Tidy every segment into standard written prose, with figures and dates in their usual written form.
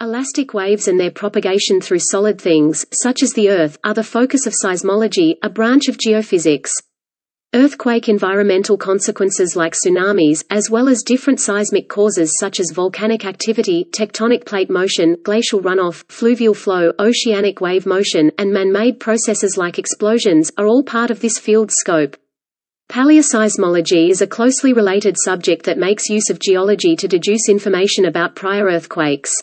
Elastic waves and their propagation through solid things, such as the Earth, are the focus of seismology, a branch of geophysics. Earthquake environmental consequences like tsunamis, as well as different seismic causes such as volcanic activity, tectonic plate motion, glacial runoff, fluvial flow, oceanic wave motion, and man-made processes like explosions, are all part of this field's scope. Paleoseismology is a closely related subject that makes use of geology to deduce information about prior earthquakes.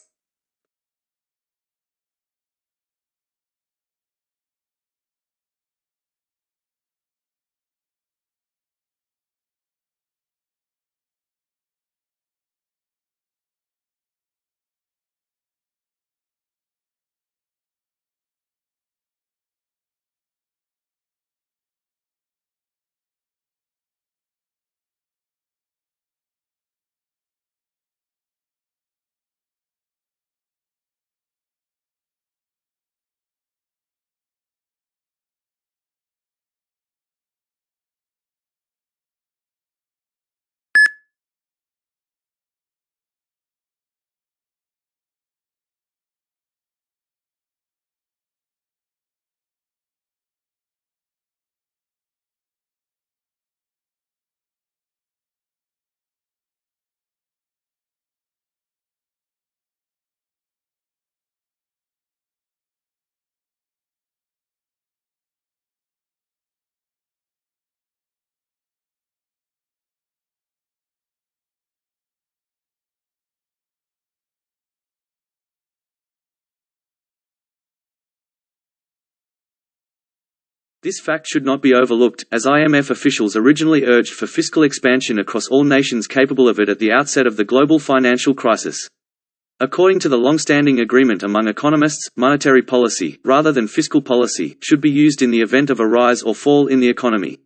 This fact should not be overlooked, as IMF officials originally urged for fiscal expansion across all nations capable of it at the outset of the global financial crisis. According to the long-standing agreement among economists, monetary policy, rather than fiscal policy, should be used in the event of a rise or fall in the economy.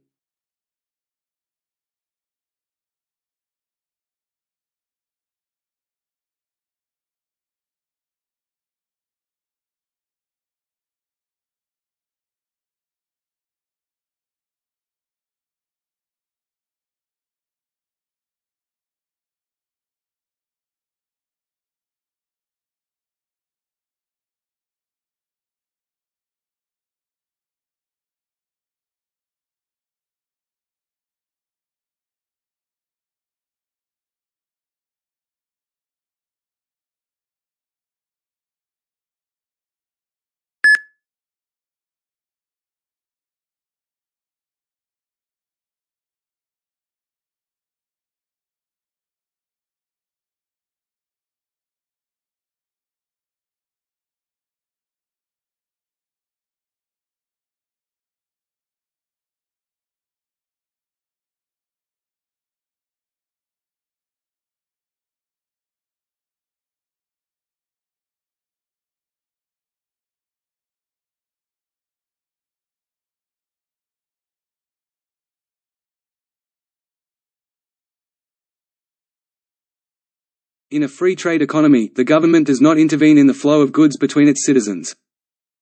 In a free trade economy, the government does not intervene in the flow of goods between its citizens.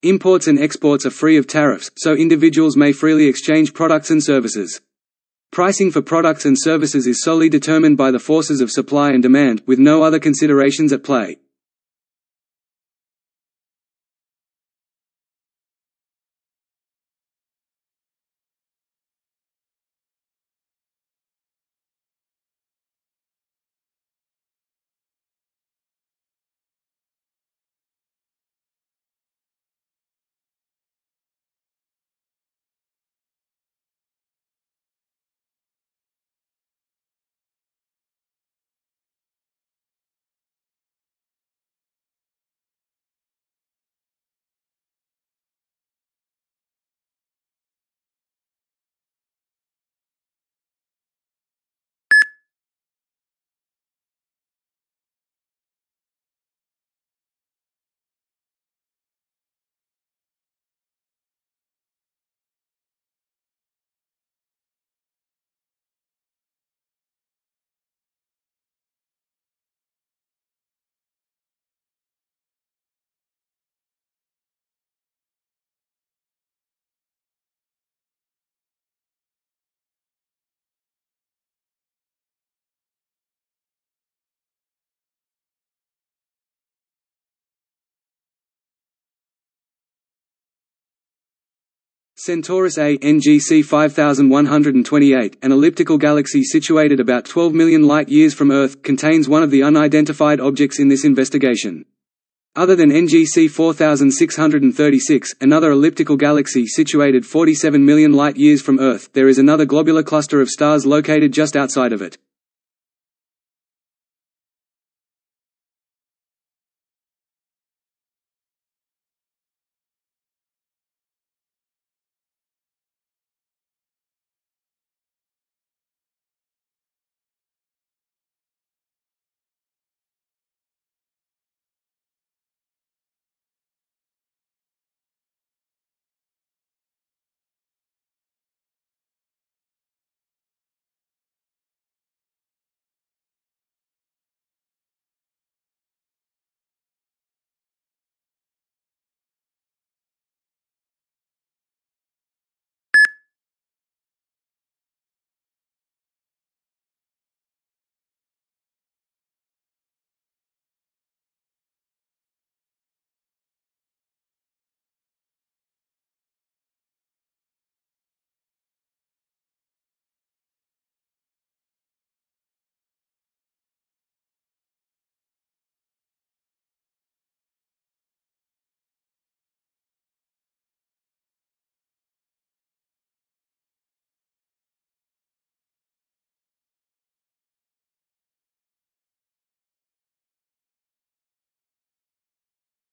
Imports and exports are free of tariffs, so individuals may freely exchange products and services. Pricing for products and services is solely determined by the forces of supply and demand, with no other considerations at play. Centaurus A (NGC 5128), an elliptical galaxy situated about 12 million light-years from Earth, contains one of the unidentified objects in this investigation. Other than NGC 4636, another elliptical galaxy situated 47 million light-years from Earth, there is another globular cluster of stars located just outside of it.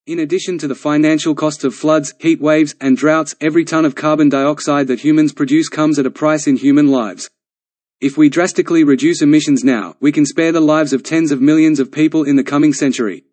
In addition to the financial costs of floods, heat waves, and droughts, every ton of carbon dioxide that humans produce comes at a price in human lives. If we drastically reduce emissions now, we can spare the lives of tens of millions of people in the coming century.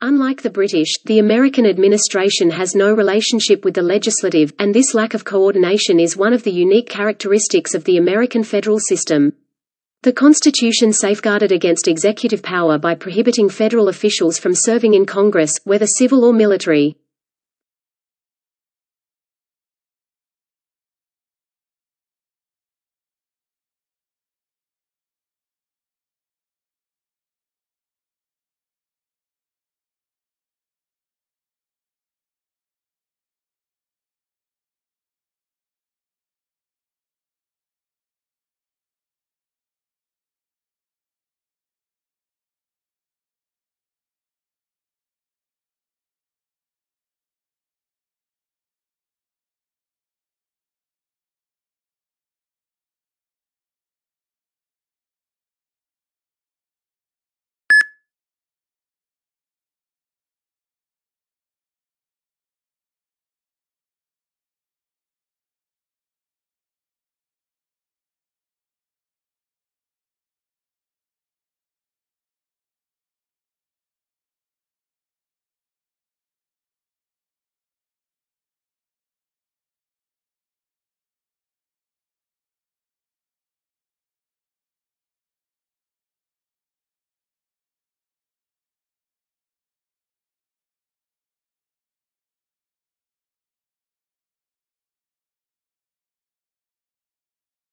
Unlike the British, the American administration has no relationship with the legislative, and this lack of coordination is one of the unique characteristics of the American federal system. The Constitution safeguarded against executive power by prohibiting federal officials from serving in Congress, whether civil or military.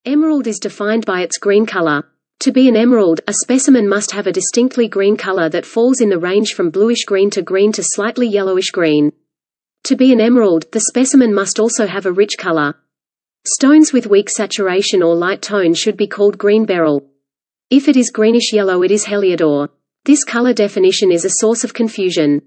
Emerald is defined by its green color. To be an emerald, a specimen must have a distinctly green color that falls in the range from bluish-green to slightly yellowish-green. To be an emerald, the specimen must also have a rich color. Stones with weak saturation or light tone should be called green beryl. If it is greenish-yellow, it is heliodor. This color definition is a source of confusion.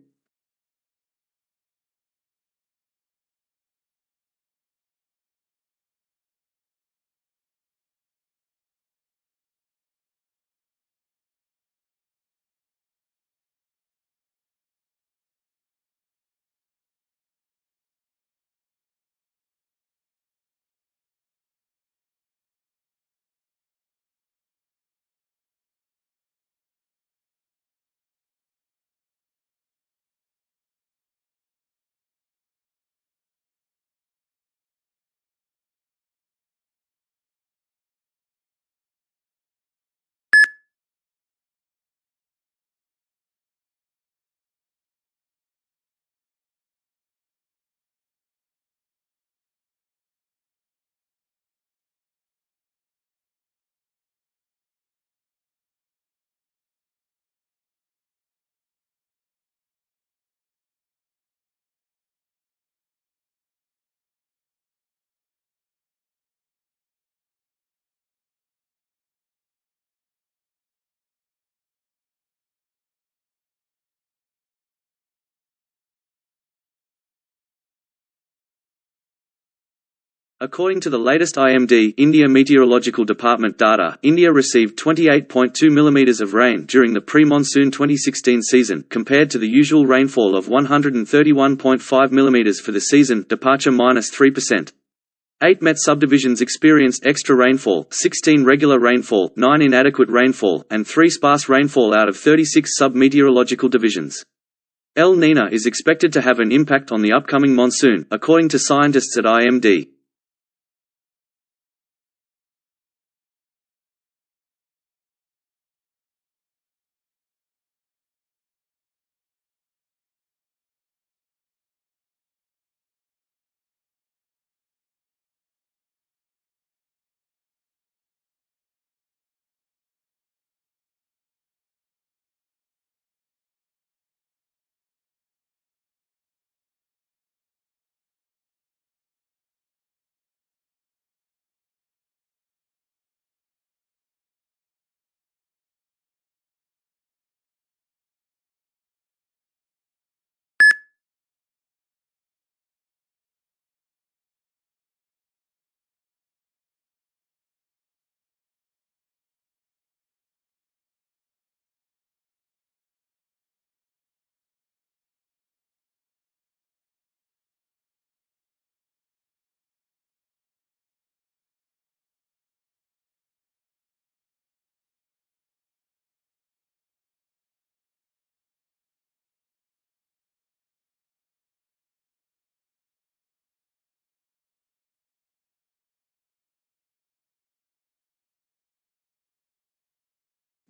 According to the latest IMD India Meteorological Department data, India received 28.2 mm of rain during the pre-monsoon 2016 season, compared to the usual rainfall of 131.5 mm for the season, departure -3%. 8 Met subdivisions experienced extra rainfall, 16 regular rainfall, 9 inadequate rainfall, and 3 sparse rainfall out of 36 sub-meteorological divisions. El Niño is expected to have an impact on the upcoming monsoon, according to scientists at IMD.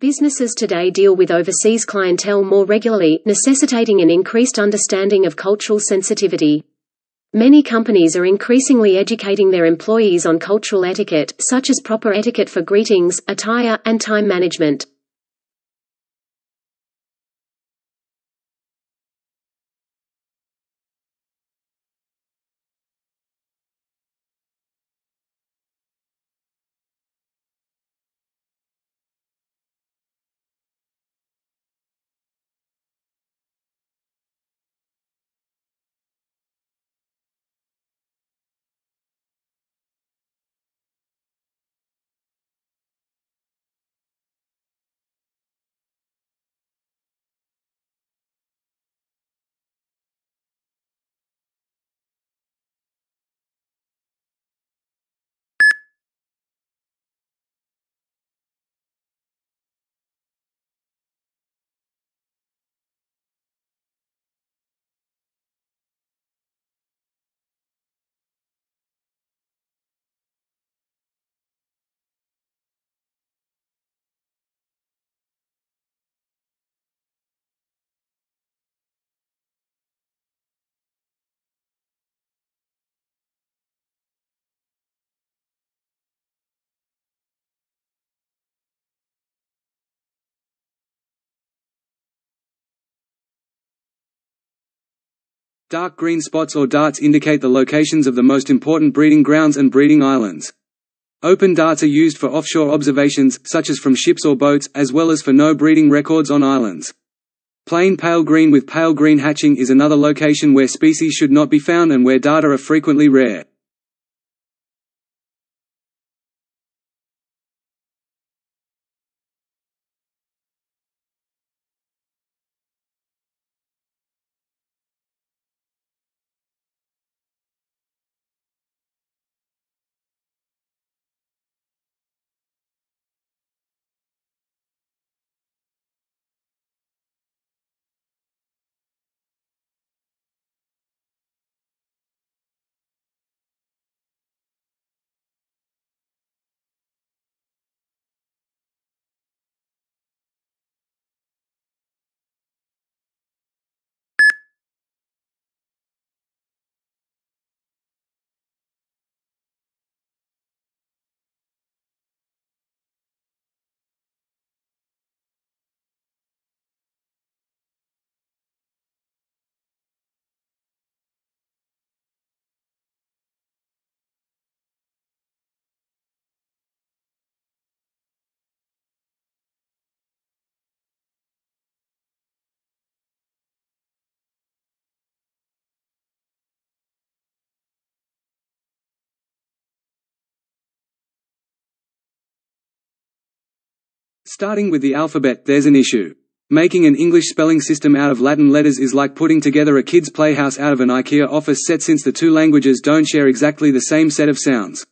Businesses today deal with overseas clientele more regularly, necessitating an increased understanding of cultural sensitivity. Many companies are increasingly educating their employees on cultural etiquette, such as proper etiquette for greetings, attire, and time management. Dark green spots or darts indicate the locations of the most important breeding grounds and breeding islands. Open darts are used for offshore observations, such as from ships or boats, as well as for no breeding records on islands. Plain pale green with pale green hatching is another location where species should not be found and where data are frequently rare. Starting with the alphabet, there's an issue. Making an English spelling system out of Latin letters is like putting together a kid's playhouse out of an IKEA office set, since the two languages don't share exactly the same set of sounds.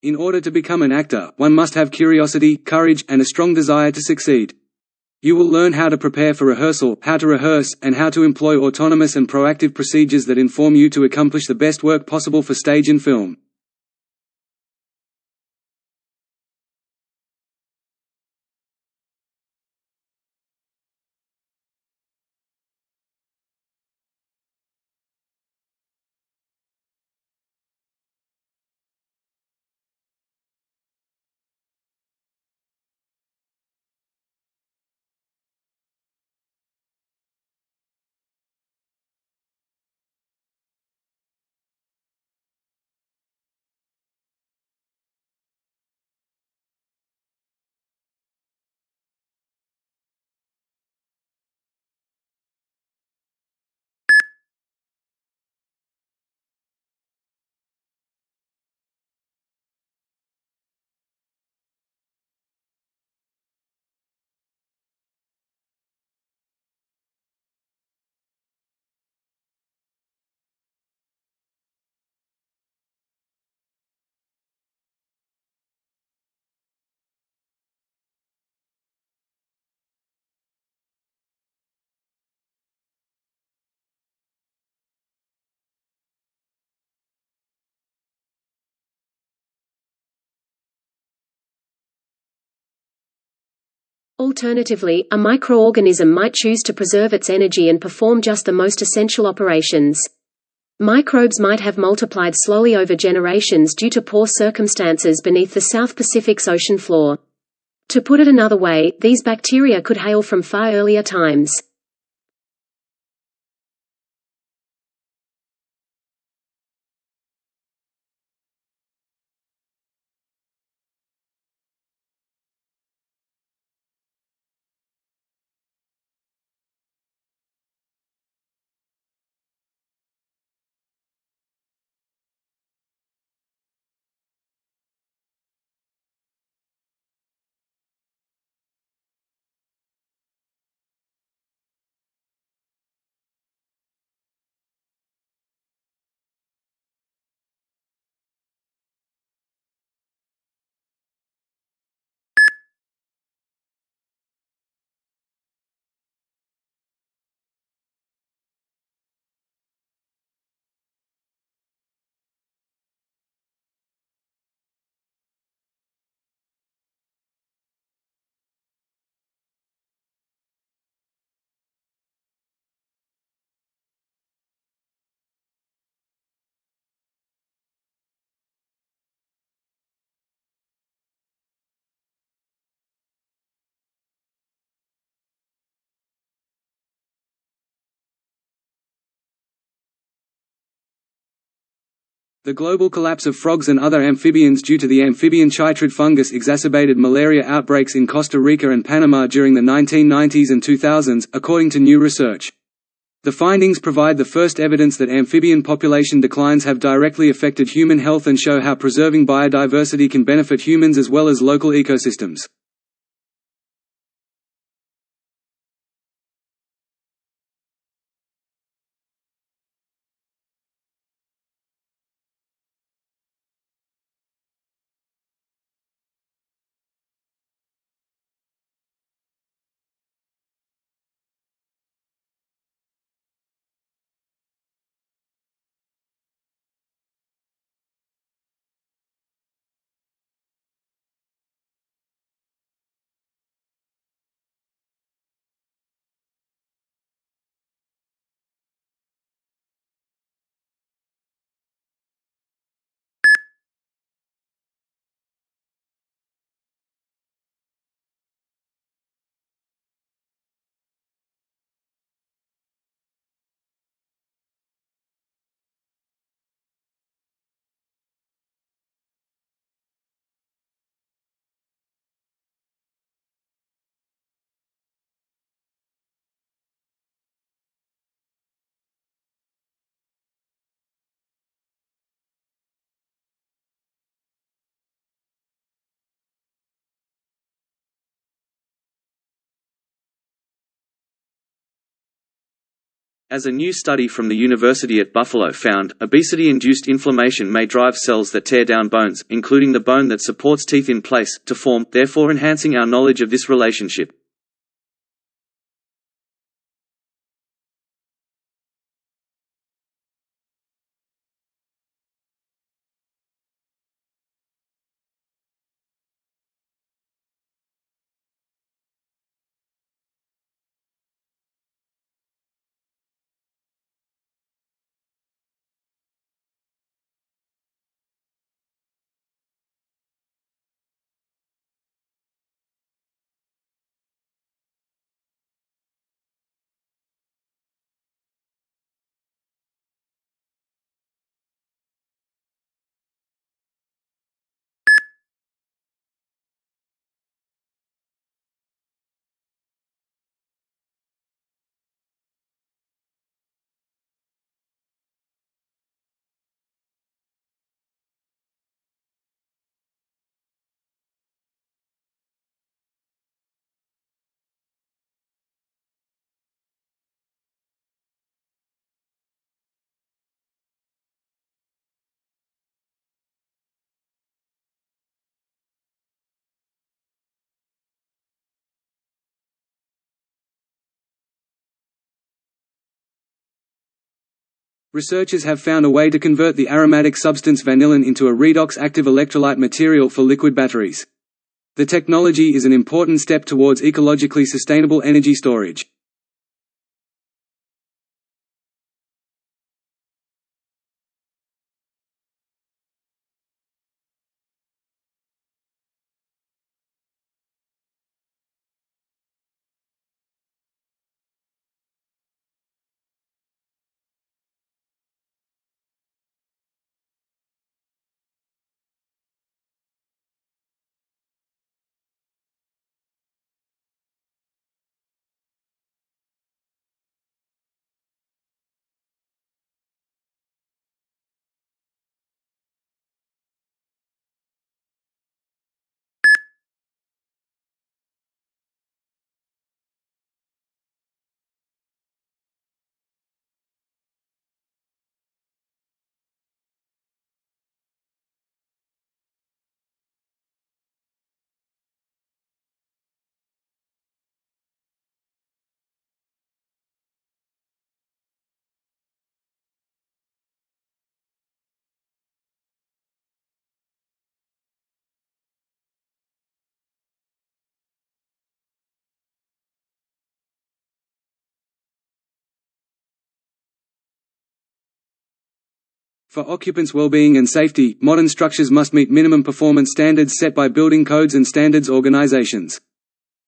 In order to become an actor, one must have curiosity, courage, and a strong desire to succeed. You will learn how to prepare for rehearsal, how to rehearse, and how to employ autonomous and proactive procedures that inform you to accomplish the best work possible for stage and film. Alternatively, a microorganism might choose to preserve its energy and perform just the most essential operations. Microbes might have multiplied slowly over generations due to poor circumstances beneath the South Pacific's ocean floor. To put it another way, these bacteria could hail from far earlier times. The global collapse of frogs and other amphibians due to the amphibian chytrid fungus exacerbated malaria outbreaks in Costa Rica and Panama during the 1990s and 2000s, according to new research. The findings provide the first evidence that amphibian population declines have directly affected human health and show how preserving biodiversity can benefit humans as well as local ecosystems. As a new study from the University at Buffalo found, obesity-induced inflammation may drive cells that tear down bones, including the bone that supports teeth in place, to form, therefore enhancing our knowledge of this relationship. Researchers have found a way to convert the aromatic substance vanillin into a redox active electrolyte material for liquid batteries. The technology is an important step towards ecologically sustainable energy storage. For occupants' well-being and safety, modern structures must meet minimum performance standards set by building codes and standards organizations.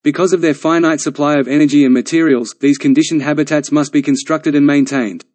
Because of their finite supply of energy and materials, these conditioned habitats must be constructed and maintained.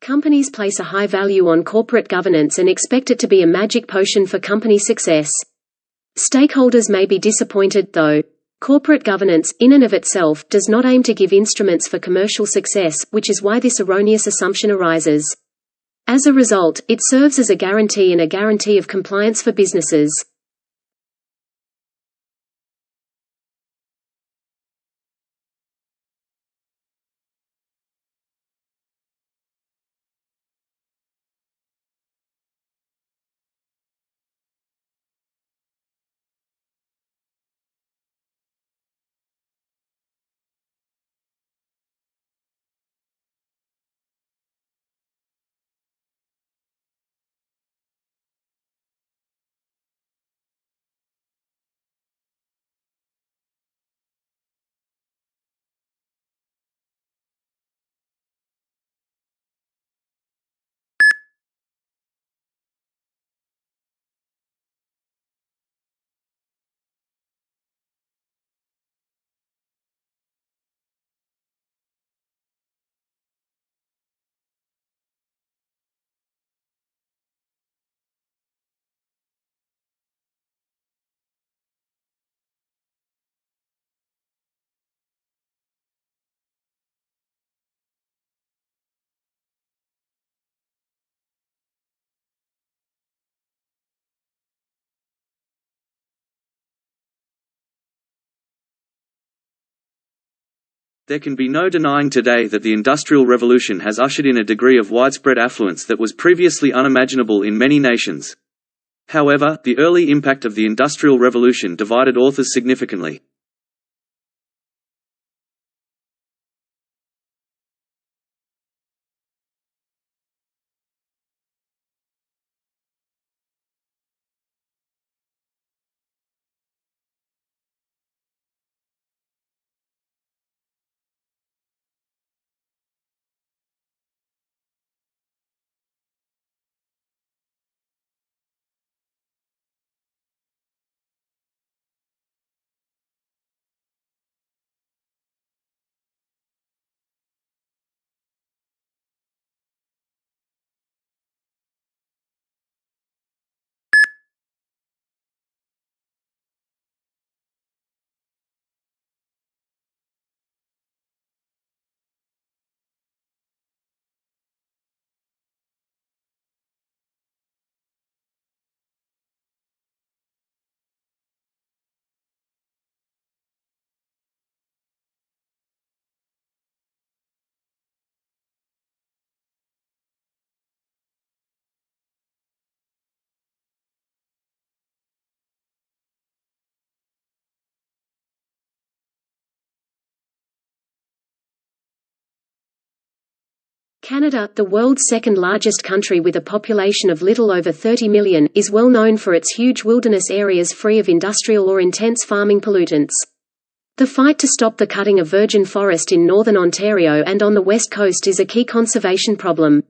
Companies place a high value on corporate governance and expect it to be a magic potion for company success. Stakeholders may be disappointed, though. Corporate governance, in and of itself, does not aim to give instruments for commercial success, which is why this erroneous assumption arises. As a result, it serves as a guarantee and a guarantee of compliance for businesses. There can be no denying today that the Industrial Revolution has ushered in a degree of widespread affluence that was previously unimaginable in many nations. However, the early impact of the Industrial Revolution divided authors significantly. Canada, the world's second-largest country with a population of little over 30 million, is well known for its huge wilderness areas free of industrial or intense farming pollutants. The fight to stop the cutting of virgin forest in northern Ontario and on the west coast is a key conservation problem.